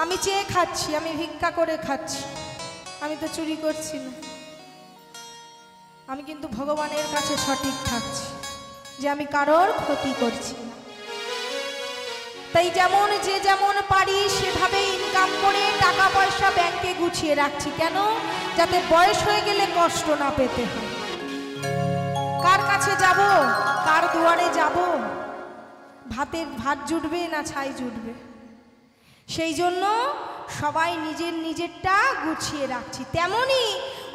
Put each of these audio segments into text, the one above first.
আমি চেয়ে খাচ্ছি, আমি ভিক্ষা করে খাচ্ছি, আমি তো চুরি করছি না। আমি কিন্তু ভগবানের কাছে সঠিক থাকছি যে আমি কারোর ক্ষতি করছি না। তাই যেমন যে যেমন পারি সেভাবে ইনকাম করে টাকা পয়সা ব্যাংকে গুছিয়ে রাখছি। কেন? যাতে বয়স হয়ে গেলে কষ্ট না পেতে হয়। কার কাছে যাব, কার দুয়ারে যাব, ভাত জুটবে না ছাই জুটবে, সেই জন্য সবাই নিজের নিজেরটা গুছিয়ে রাখছি। তেমনি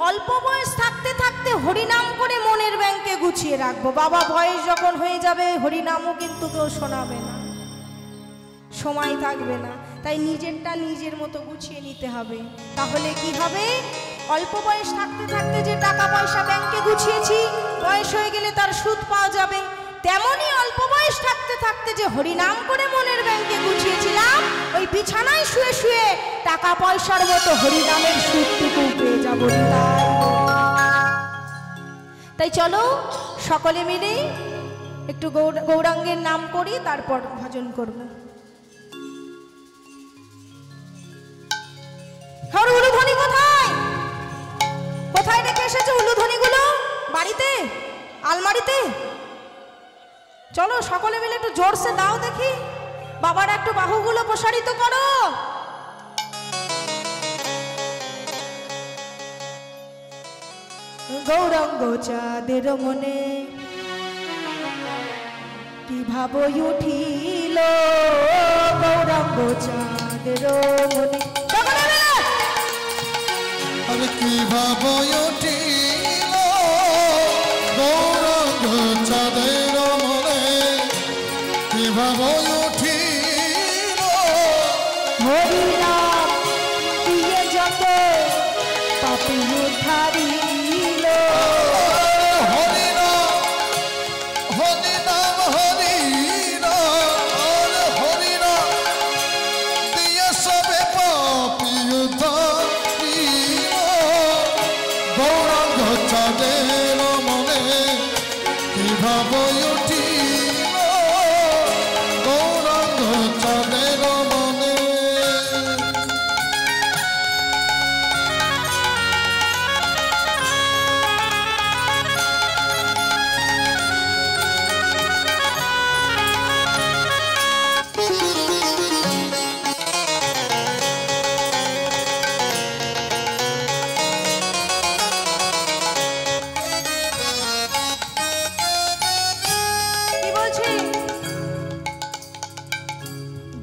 অল্প বয়স থাকতে থাকতে হরিনাম করে মনের ব্যাংকে গুছিয়ে রাখবো। বাবা বয়স যখন হয়ে যাবে হরিনামও কিন্তু কেউ শোনাবে না, সময় থাকবে না। তাই নিজেরটা নিজের মতো গুছিয়ে নিতে হবে। তাহলে কি হবে? অল্প বয়স থাকতে থাকতে যে টাকা পয়সা ব্যাংকে গুছিয়েছি, বয়স হয়ে গেলে তার সুদ পাওয়া যাবে। তেমনি অল্প বয়স থাকতে থাকতে যে হরিনাম করে মনের ব্যাংকে গুছিয়েছিলাম, ওই বিছানায় শুয়ে শুয়ে টাকা পয়সার মতো হরিনামের সুদটুকু পেয়ে যাব। তাই চলো সকলে মিলে একটু গৌরাঙ্গের নাম করি, তারপর ভজন করব। উলুধ্বনি কোথায়? কোথায় রেখে এসেছো উলুধ্বনিগুলো? বাড়িতে, আলমারিতে? চলো সকলে মিলে একটু জোরসে দাও দেখি। বাবার একটু বাহুগুলো প্রসারিত করো। গৌরাঙ্গ চাঁদের মনে কি ভাব উঠিল, গৌরাঙ্গ চাঁদের মনে আরে কি ভাব উঠিল, গৌরাঙ্গ চাঁদের মনে কি ভাব উঠিল, হরিনাম দিয়ে যত পাপী উদ্ধারিল, হরিনাম হরিনাম হরিনাম হরিনাম দিয়ে সবে পাপী উদ্ধারিল, গৌরাঙ্গ চাঁদের মনে কি ভাব উঠিল, গৌরাঙ্গ চাঁদের মনে। কি বলছি?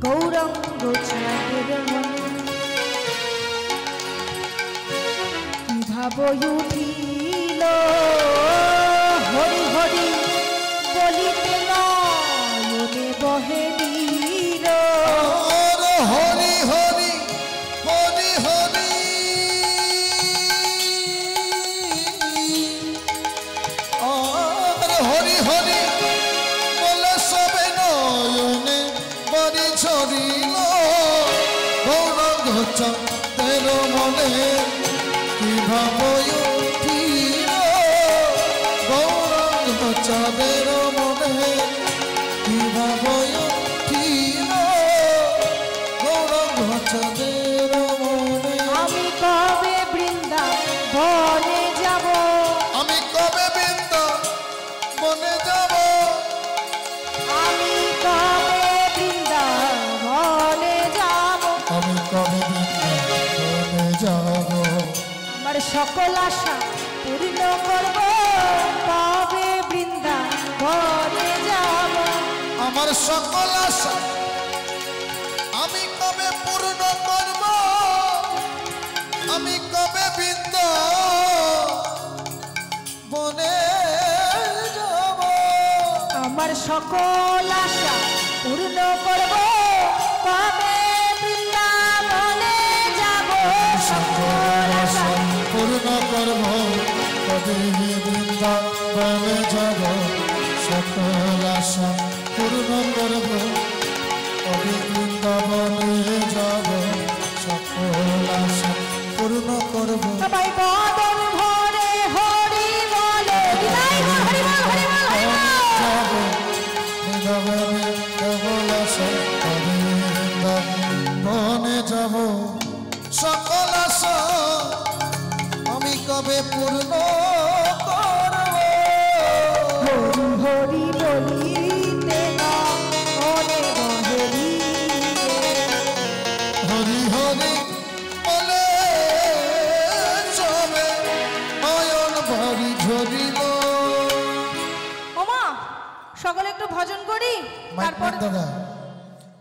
গৌরাঙ্গ চাঁদের মনে কি ভাব উঠিল, হরি হরি বলিতে নয়নে বহে নীর, হরি হরি হরি হরি হরি হরি বলে সবে নয়নে বাড়ি ঝরিল, গৌরাঙ্গ চাঁদের মনে কি ভাব উঠিল, গৌরাঙ্গ চাঁদের মনে কি ভাব উঠিল, গৌরাঙ্গ চাঁদের মনে। আমি কবে বৃন্দাবনে যাব, আমি কবে বৃন্দাবনে যাব, আমি কবে বৃন্দাবনে যাব, আমি কবে বৃন্দাবনে যাব, আমার সকল আশা পূর্ণ করব, কবে বৃন্দাবনে যাব, আমার সকল আশা আমি কবে পূর্ণ করব, আমি কবে বৃন্দাবনে যাব, আমার সকল আশা পূর্ণ করব, কবে বৃন্দাবনে যাব, সকল আশা পূর্ণ করব, কবে বৃন্দাবনে যাব, সকল আশা পূর্ণ করব, কবে বৃন্দাবনে যাব, সকল আশা পূর্ণ করব। সবাই বদন ভরে হরি বলে, বিদায় বল, হরি বল, হরি বল, হরি বল। যাব বৃন্দাবনে, সকল আশা কবে বৃন্দাবনে যাব সকল আশা আমি কবে পূর্ণ করব হরি বলিতে না মনে বহেরি হরি হরি বলে চলে নয়ন ভরি ঝরিল। ওমা সকলে একটু ভজন করি, তারপর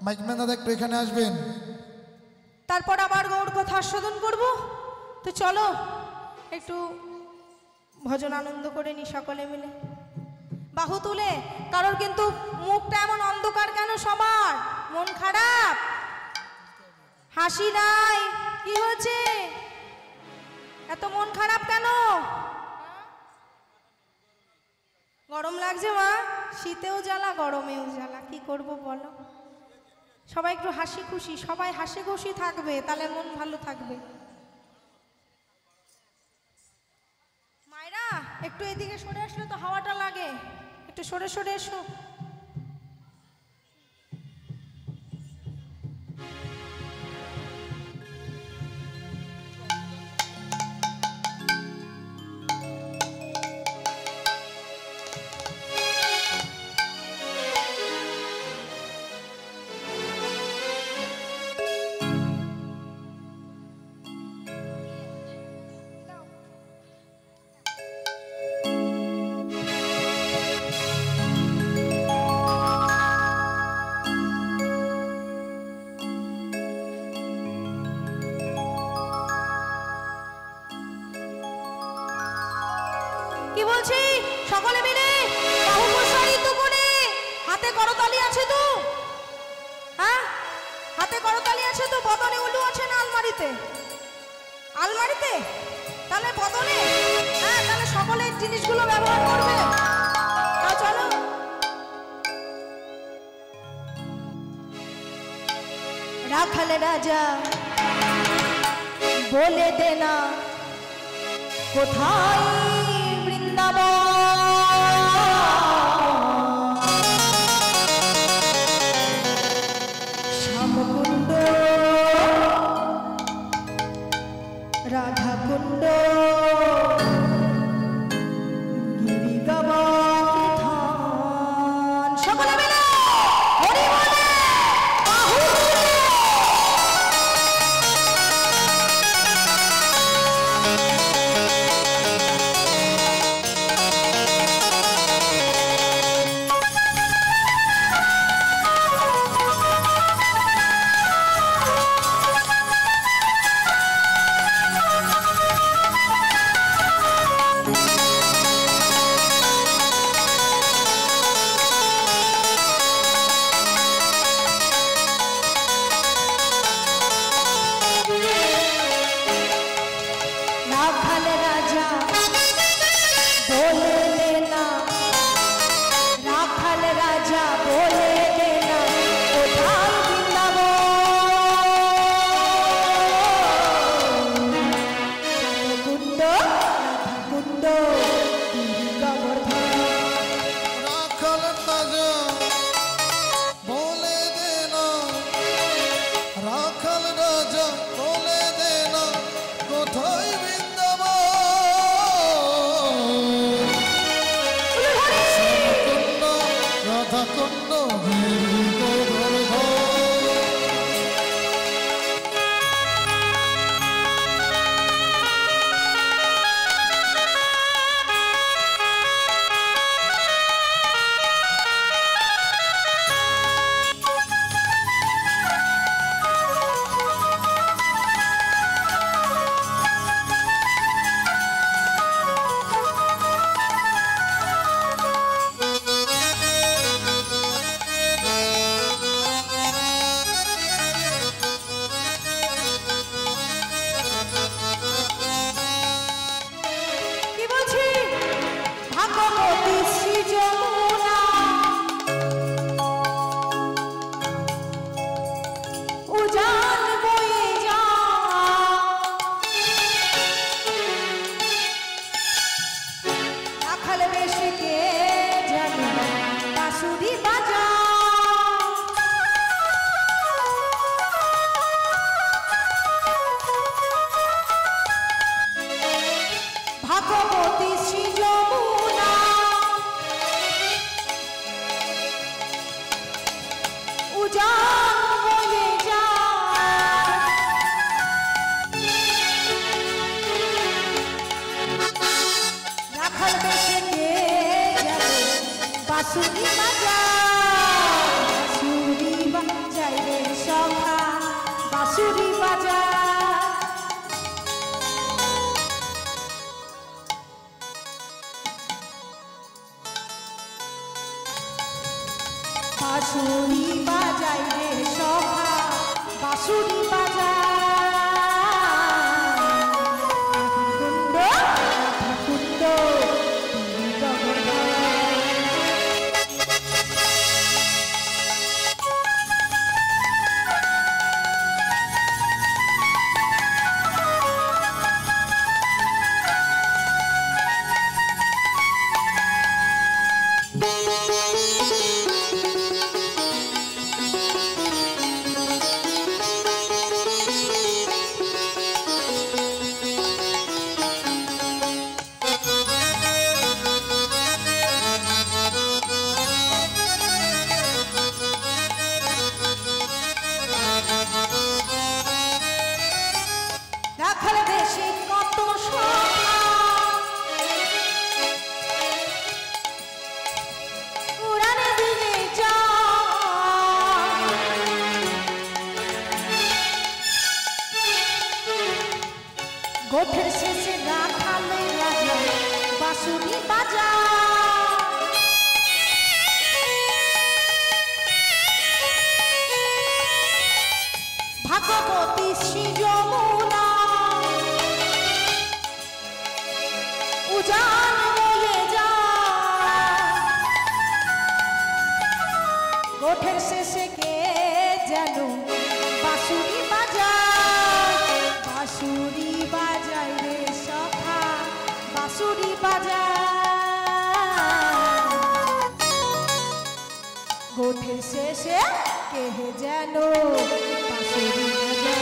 মাইকম্যান দাদা একটু এখানে আসবেন, তারপর আবার গৌর কথা আস্বাদন করব। তো চলো একটু ভজন আনন্দ করে নি সকলে মিলে বাহু তুলে। কারোর কিন্তু মুখটা এমন অন্ধকার কেন? সবার মন খারাপ, হাসি নাই, কি হয়েছে? এত মন খারাপ কেন? গরম লাগছে মা? শীতেও জ্বালা গরমেও জ্বালা, কি করব বলো? সবাই একটু হাসি খুশি, সবাই হাসি খুশি থাকবে, তাহলে মন ভালো থাকবে। মায়েরা একটু এদিকে সরে আসলে তো হাওয়াটা লাগে, একটু সরে সরে এসো। কি বলছি? সকলে মিলে বাহু প্রসারিত করে, হাতে করতালি আছে তো? হ্যাঁ, হাতে করতালি আছে তো? বদনে উলু আছে না আলমারিতে? আলমারিতে? তাহলে বদনে, হ্যাঁ, তাহলে সকলে জিনিসগুলো ব্যবহার করবে। চলো রাখাল রাজা বলে দে না কোথায় শ্যামকুণ্ড রাধাকুণ্ড গিরিগাবান। সকলে মিলে হরি বলে বাহু বাঁশুরি বাজা বাঁশুরি বাজাই রে সখা বাঁশুরি বাজা গোঠের শেষে রাখালে রাজা বাঁশুরি বাজা ভাগবতী শ্রী যমুনা উজান বয়ে যা গোঠের শেষে কে যেন বাঁশুরি বাজা বাঁশুরি বাজাই রে সখা বাঁশুরি বাজা গোঠের শেষে কে যেন বাঁশুরি বাজা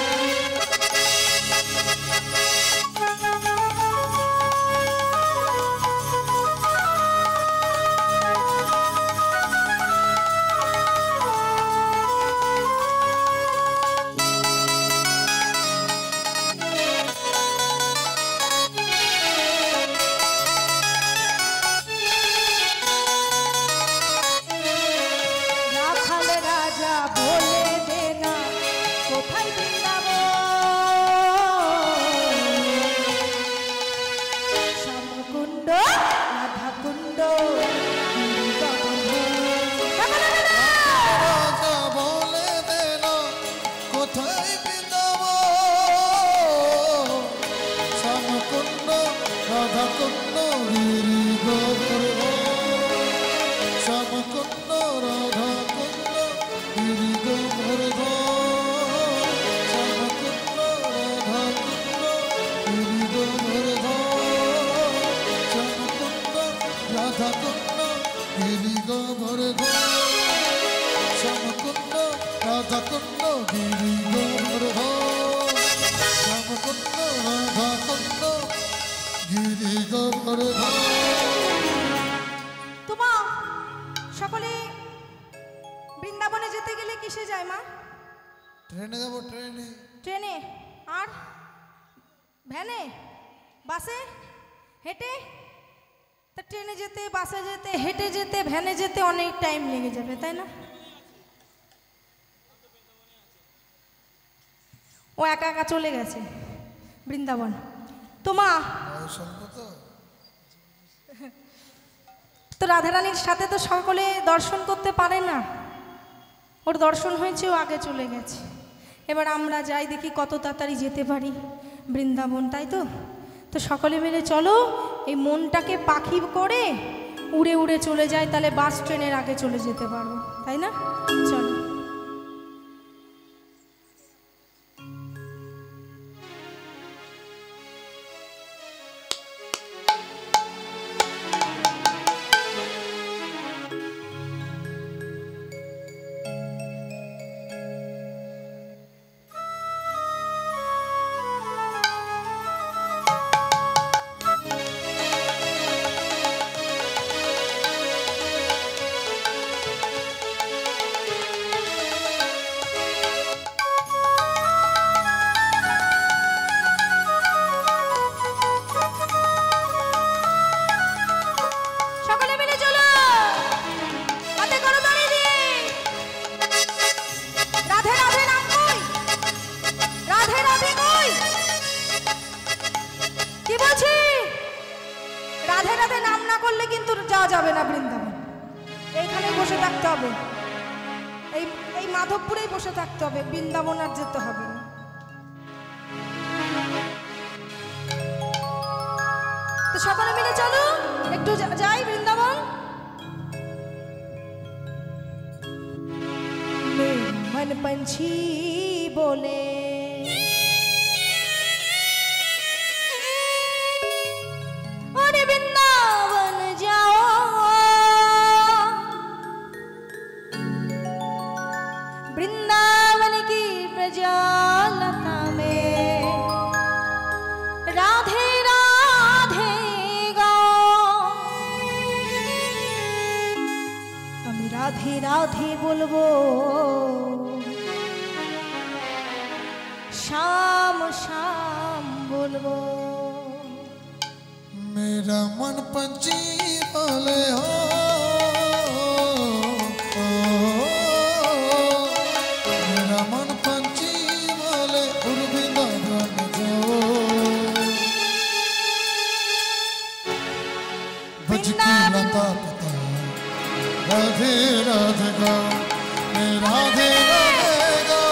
সকলে বৃন্দাবনে যেতে গেলে কিসে যায় মা? ট্রেনে যাব। ট্রেনে ট্রেনে আর ভ্যানে বাসে হেঁটে? তা ট্রেনে যেতে বাসে যেতে হেঁটে যেতে ভ্যানে যেতে অনেক টাইম লেগে যাবে তাই না? ও একা একা চলে গেছে বৃন্দাবন। তো মা তো রাধারানীর সাথে তো সকলে দর্শন করতে পারে না, ওর দর্শন হয়েছে, ও আগে চলে গেছে। এবার আমরা যাই দেখি কত তাড়াতাড়ি যেতে পারি বৃন্দাবন, তাই তো? তো সকলে মিলে চলো এই মনটাকে পাখি করে উড়ে উড়ে চলে যায়, তাহলে বাস ট্রেনের আগে চলে যেতে পারবো, তাই না? চলো। না করলে কিন্তু যাওয়া যাবে না বৃন্দাবন। এইখানে বসে থাকতে হবে, এই এই মাধবপুরেই বসে থাকতে হবে, বৃন্দাবন আর যেতে হবে না। তো সকলে মিলে চলো একটু যাই বৃন্দাবন। मन पंछी बोले और वृंदावन जाओ, वृंदावन की प्रजालता में राधे राधे गाओ। আমি রাধে রাধে বলবো, शाम शाम बोलबो। मेरा मन पंछी बोले हो, मेरा मन पंछी बोले वृंदावन जाओ, बज की लता पता राधे राधे गाओ, मैं राधे राधे गाओ,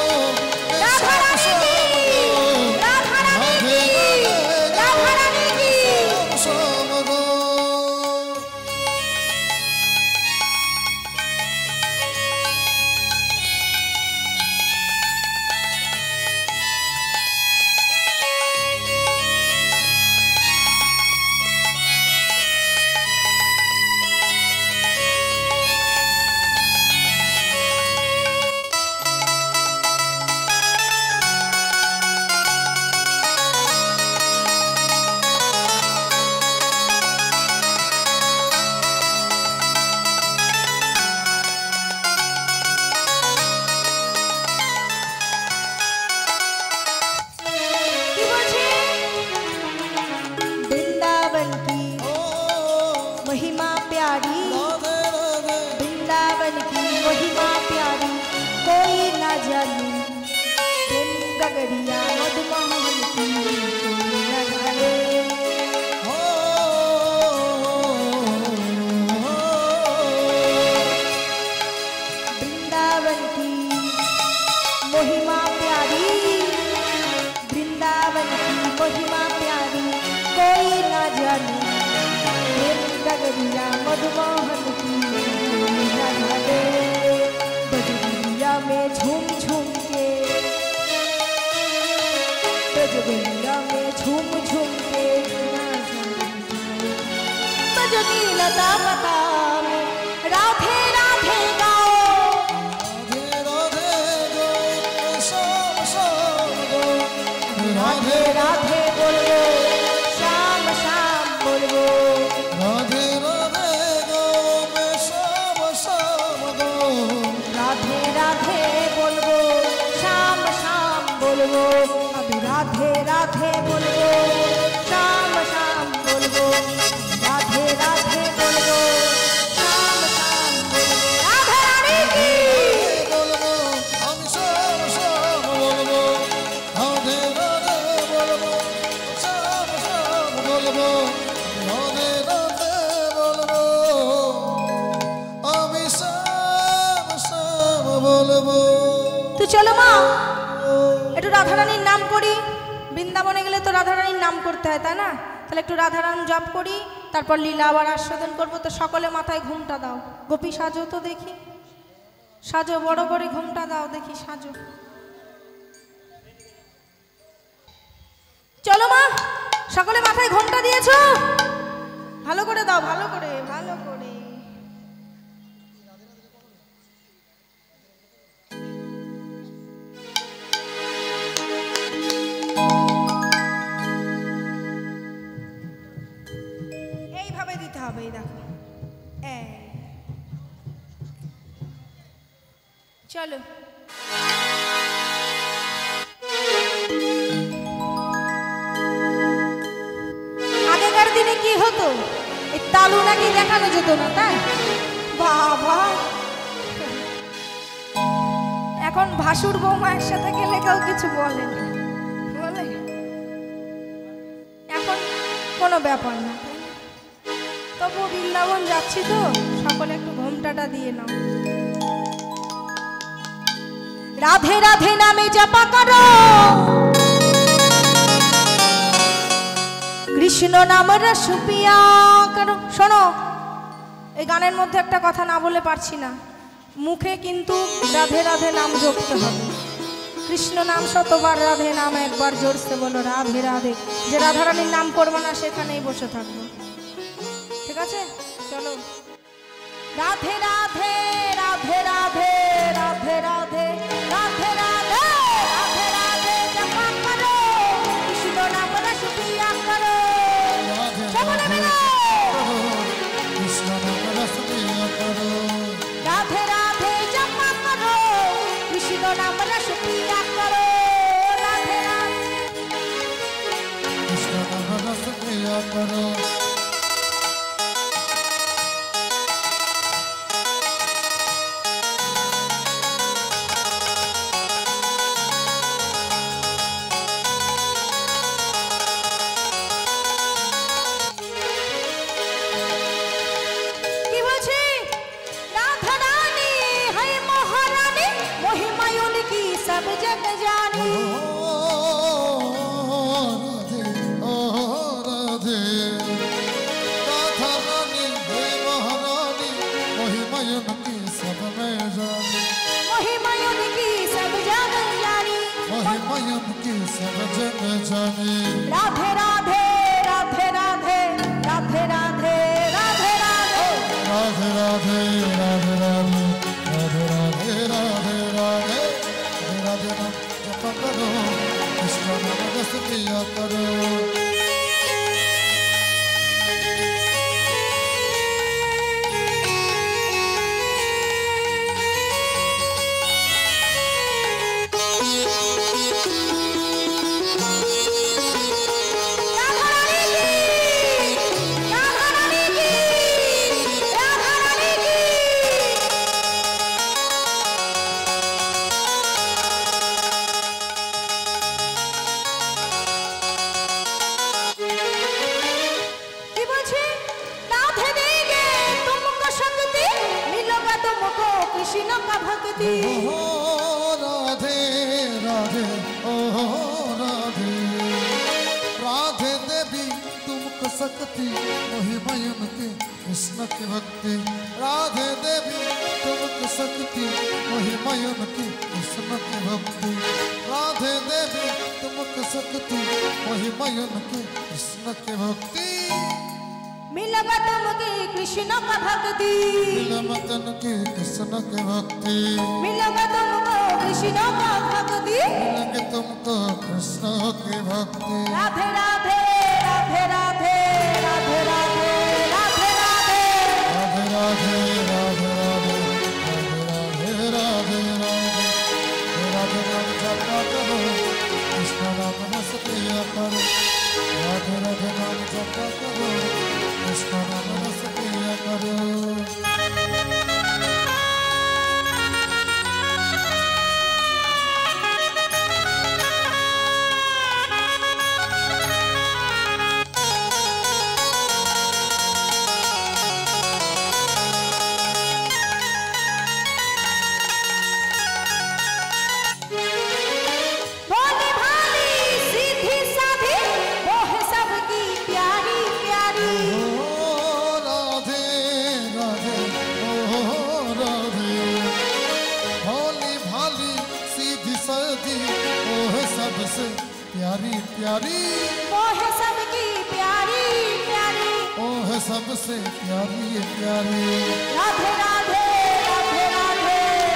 मधुमोहन की राधे बजरिया में झूम झूम के, बजरिया में झूम झूम के बजनी लता पता में राधे राधे गाओ, राधे राधे गो शाम शाम गो, राधे राधे बोलो शाम शाम बोलो, राधे राधे गो मैं शाम शाम गो, राधे राधे बोलो शाम शाम बोलो, अभी राधे राधे बोलो शाम शाम बोलो, राधे राधे बोलो शाम शाम बोलो, राधा रानी की बोलो हम शाम शाम बोलो, राधे राधे बोलो शाम शाम बोलो, राधे राधे बोलो हम शाम शाम बोलो। तो चलो माँ একটু রাধারানীর নাম করি, বৃন্দাবনে গেলে তো রাধারানীর নাম করতে হয় তাই না? তাহলে একটু রাধারাম জপ করি, তারপর লীলা আবার আস্বাদন করবো। তো সকলে মাথায় ঘুমটা দাও, গোপী সাজো তো দেখি, সাজো বড় করে ঘুমটা দাও দেখি, সাজো। চলো মা, সকলে মাথায় ঘুমটা দিয়েছো? ভালো করে দাও, ভালো করে ভালো করে। এইভাবে দিতে হবে, এই দেখো। চলো আগেকার দিনে কি হতো, এই তালু নাকি দেখানো যেত না, তাই বাবা। এখন ভাসুর বৌমা একসাথে গেলে কেউ কিছু বলে না, বলে এখন কোনো ব্যাপার না। তবু বৃন্দাবন যাচ্ছি তো, সকলে একটু ঘোমটাটা দিয়ে নাও। রাধে রাধে নামে জপা করো, কৃষ্ণ নাম রস পিয়া করো। শোনো, এই গানের মধ্যে একটা কথা না বলে পারছি না, মুখে কিন্তু রাধে রাধে নাম জপতে হবে। কৃষ্ণ নাম শতবার, রাধে নাম একবার, জোরসে বলো রাধে রাধে। যে রাধারানীর নাম করবো না সেখানেই বসে থাকবো, ঠিক আছে? চলো। রাধে রাধে রাধে রাধে রাধে রাধে রাধে রাধে রাধে রাধে জপা করো, কৃষ্ণ নাম রস পিয়া করো। সকলে মিলে কৃষ্ণ নাম রস পিয়া করো, রাধে রাধে জপা করো, কৃষ্ণ নাম রস পিয়া করো। রাধে রাধে কৃষ্ণ নাম রস পিয়া করো। কি বলছি? রাধা রানী है महारानी, महिमा उनकी सब जग जानी। राधे ओ राधे, राधा रानी हे महारानी, महिमा उनकी सब में जानी, महिमा उनकी सब जग जानी। महिमा उनकी सब जग जानी। राधे राधे राधे राधे राधे राधे राधे राधे राधे राधे राधे राधे राधे राधे राधे राधे राधे नाम जपा करो, कृष्ण नाम रस पिया करो। राधा रानी की, राधा रानी की, राधा रानी की। কি বলছি? রাধে देंगे तुमको शक्ति, मिलेगा तुमको कृष्ण का भक्ति। ओ राधे राधे ओ राधे, राधे देवी तुमको शक्ति, महिमा उनकी कृष्ण की भक्ति। राधे देवी तुमको शक्ति, महिमा उनकी कृष्ण की भक्ति। राधे देवी तुमको शक्ति, महिमा उनकी कृष्ण की भक्ति। मिलेगा तुमको कृष्ण का भक्ति, मदन की कृष्ण की भक्ति। मिलेगा तुमको कृष्ण का भक्ति। मिलेंगे तुमको कृष्ण की भक्ति। राधे राधे राधे राधे राधे राधे राधे राधे राधे राधे राधे राधे राधे राधे राधे राधे नाम जपा करो, कृष्ण नाम रस पिया करो। राधे राधे नाम जपा करो, कृष्ण नाम रस पिया करो। भोली भाली सीधी साधी, वो है सबकी प्यारी प्यारी। ओ राधे राधे ओ राधे, भोली भाली सीधी सादी, ओ है सबसे प्यारी प्यारी। वो है सबकी प्यारी प्यारी। ओ है सबसे प्यारी प्यारी। राधे राधे राधे राधे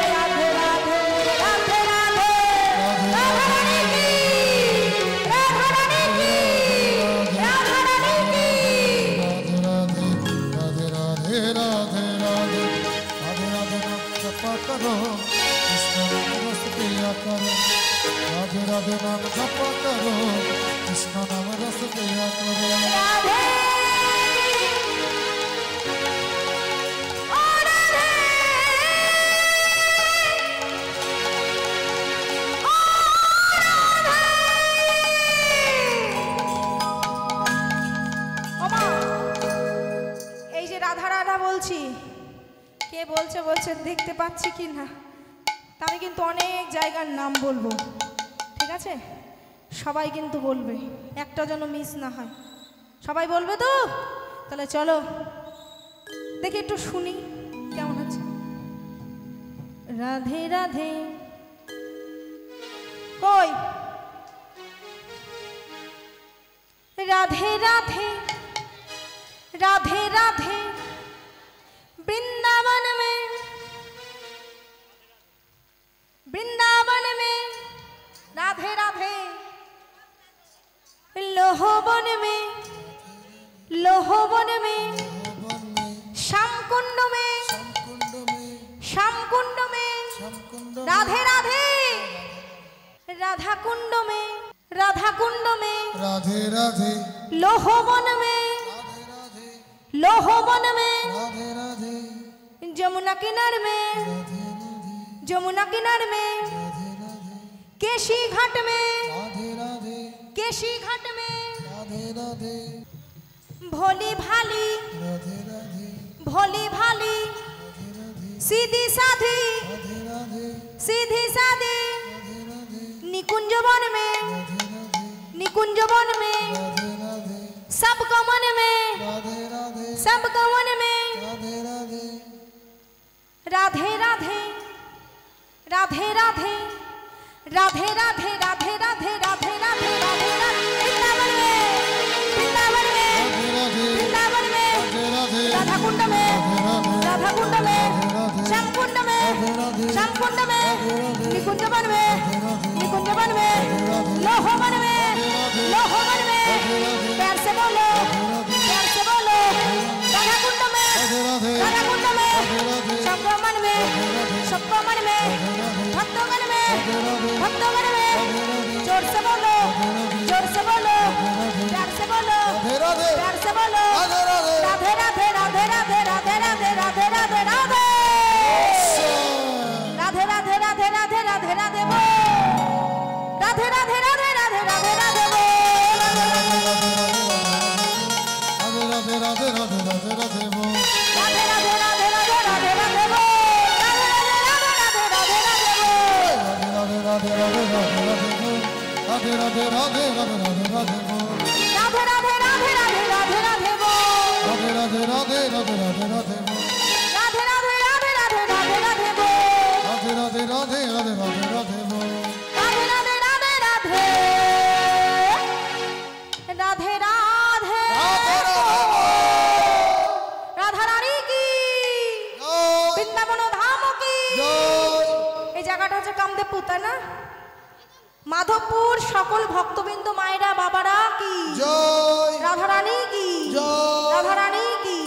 राधे राधे राधे राधे राधा रानी की, राधा रानी की, राधा रानी की। राधे राधे राधे राधे राधे राधे राधे नाम जपा करो, कृष्ण नाम रस पिया करो। राधे राधे नाम जपा करो, कृष्ण नाम रस पिया करो। राधे ओ राधे ओ राधे। ও মা, কে বলছে বলছে দেখতে পাচ্ছি কি না, তা আমি কিন্তু অনেক জায়গার নাম বলবো, ঠিক আছে? সবাই কিন্তু বলবে, একটা যেন মিস না হয়। সবাই বলবে তো? তাহলে চলো দেখি একটু শুনি কেমন হচ্ছে। রাধে রাধে, কই রাধে রাধে राधे राधे वृंदावन में राधे राधे लोहवन में श्याम कुंड में राधे राधे राधा कुंड में राधे राधे लोहवन में राधे राधे जमुना किनार में केशी घाट में राधे राधे राधे राधे भोली भाली राधे राधे भोली भाली सीधी साधी राधे राधे निकुंज वन में राधे राधे सब कमन में राधे राधे सब कमन में राधे राधे राधे राधे राधे राधे राधे राधे राधे राधे राधे राधे राधे वृंदावन में राधा कुंड में श्याम कुंड में निकुंज वन में लोहवन में प्यार से बोलो राधा कुंड में सबगमन में भक्तगण में जोर से बोलो प्यार से बोलो राधे राधे राधे राधे राधे राधे राधे राधे राधे राधे राधे राधे राधे राधे राधे बो राधे राधे राधे राधे राधे राधे बो राधे राधे राधे राधे राधे बो राधे राधे राधे राधे राधे राधे बो राधे राधे राधे राधे राधे राधे बो राधे राधे राधे राधे राधे राधे बो राधे राधे राधे राधे राधे राधे बो राधे राधे राधे राधे राधे राधे बो राधे राधे राधे राधे राधे राधे बो राधे राधे राधे राधे राधे राधे बो राधे राधे राधे राधे राधे राधा रानी की বৃন্দাবন ধাম কি এই জায়গাটা হচ্ছে কামদেবপুর, তাই না? মাধবপুর সকল ভক্তবৃন্দ মায়েরা বাবারা কি জয় রাধা রানী কি জয় রাধা রানী কি